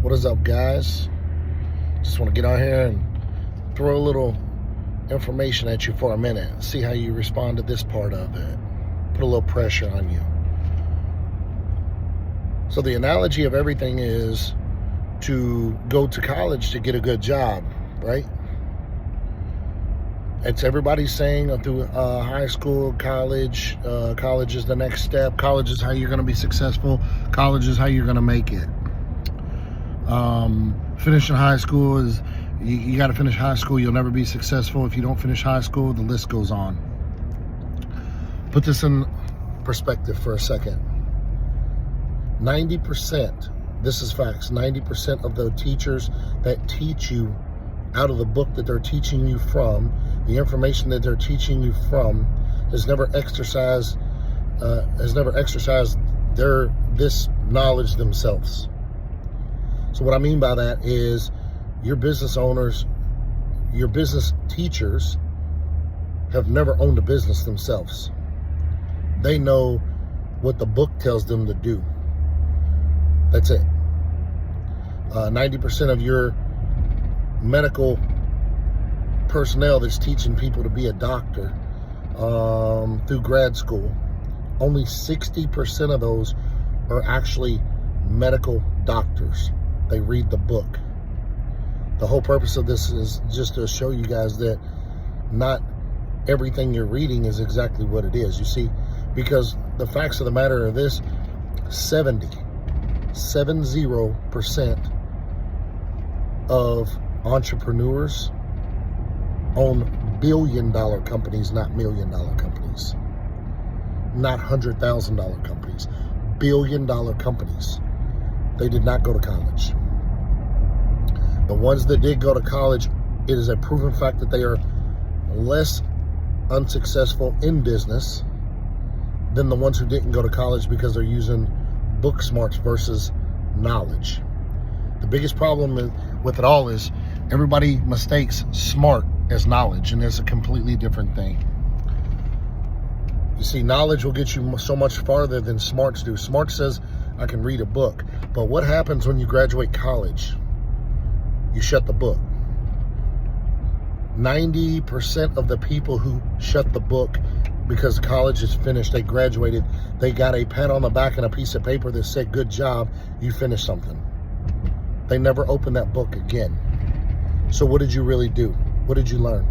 What is up, guys? Just want to get out here and throw a little information at you for a minute. See how you respond to this part of it. Put a little pressure on you. So the analogy of everything is to go to college to get a good job, right? It's everybody's saying through high school, college. College is the next step. College is how you're going to be successful. College is how you're going to make it. Finishing high school is, you got to finish high school. You'll never be successful if you don't finish high school. The list goes on. Put this in perspective for a second. 90%, this is facts, 90% of the teachers that teach you out of the book that they're teaching you from, the information that they're teaching you from, has never exercised this knowledge themselves. So what I mean by that is your business owners, your business teachers have never owned a business themselves. They know what the book tells them to do. That's it. 90% of your medical personnel that's teaching people to be a doctor through grad school, only 60% of those are actually medical doctors. They read the book. The whole purpose of this is just to show you guys that not everything you're reading is exactly what it is. You see, because the facts of the matter are this: 70% of entrepreneurs own billion-dollar companies, not million-dollar companies, not $100,000 companies, billion-dollar companies. They did not go to college. The ones that did go to college, it is a proven fact that they are less unsuccessful in business than the ones who didn't go to college because they're using book smarts versus knowledge. The biggest problem with it all is everybody mistakes smart as knowledge, and it's a completely different thing. You see, knowledge will get you so much farther than smarts do. Smart says, I can read a book. But what happens when you graduate college? You shut the book. 90% of the people who shut the book because college is finished, they graduated, they got a pat on the back and a piece of paper that said, good job, you finished something. They never opened that book again. So what did you really do? What did you learn?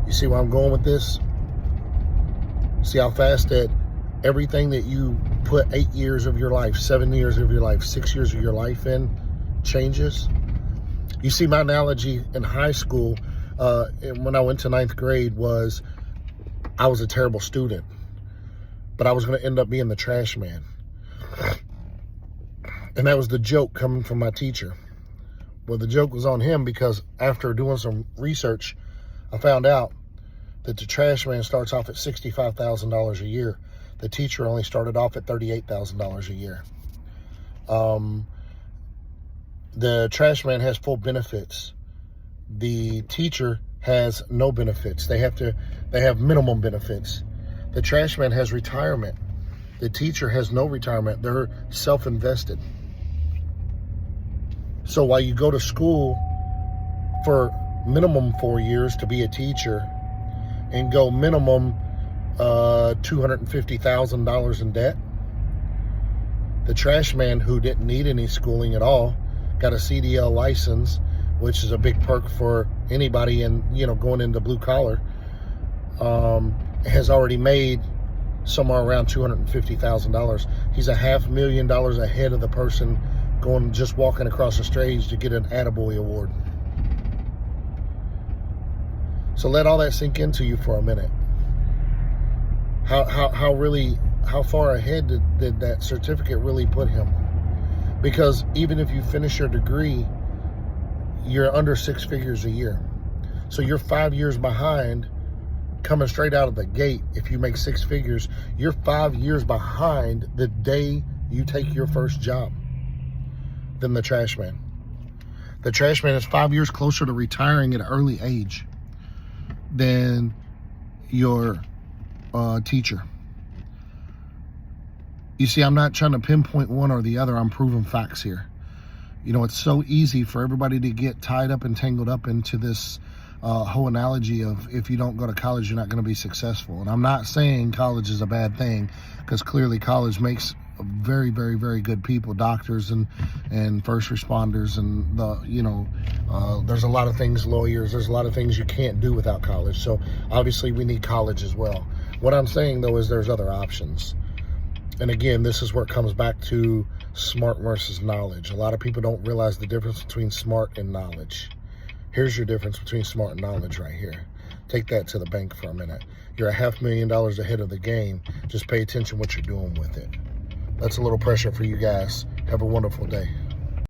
You see where I'm going with this? See how fast that everything that you put 8 years of your life, 7 years of your life, 6 years of your life in changes? You see, my analogy in high school, when I went to 9th grade, was I was a terrible student, but I was going to end up being the trash man. And that was the joke coming from my teacher. Well, the joke was on him because after doing some research, I found out that the trash man starts off at $65,000 a year. The teacher only started off at $38,000 a year. The trash man has full benefits. The teacher has no benefits. They have minimum benefits. The trash man has retirement. The teacher has no retirement. They're self-invested. So while you go to school for minimum 4 years to be a teacher and go minimum $250,000 in debt, the trash man, who didn't need any schooling at all, got a CDL license, which is a big perk for anybody in, going into blue collar, has already made somewhere around $250,000. He's $500,000 ahead of the person just walking across the stage to get an Attaboy award. So let all that sink into you for a minute. How far ahead did that certificate really put him? Because even if you finish your degree, you're under 6 figures a year. So you're 5 years behind coming straight out of the gate. If you make 6 figures, you're 5 years behind the day you take your first job than the trash man. The trash man is 5 years closer to retiring at an early age than your teacher. You see, I'm not trying to pinpoint one or the other. I'm proving facts here. You know, it's so easy for everybody to get tied up and tangled up into this whole analogy of if you don't go to college, you're not going to be successful. And I'm not saying college is a bad thing, because clearly college makes very, very, very good people, doctors and first responders, and there's a lot of things, lawyers, there's a lot of things you can't do without college. So obviously we need college as well. What I'm saying though is there's other options. And again, this is where it comes back to smart versus knowledge. A lot of people don't realize the difference between smart and knowledge. Here's your difference between smart and knowledge right here. Take that to the bank for a minute. You're $500,000 ahead of the game. Just pay attention what you're doing with it. That's a little pressure for you guys. Have a wonderful day.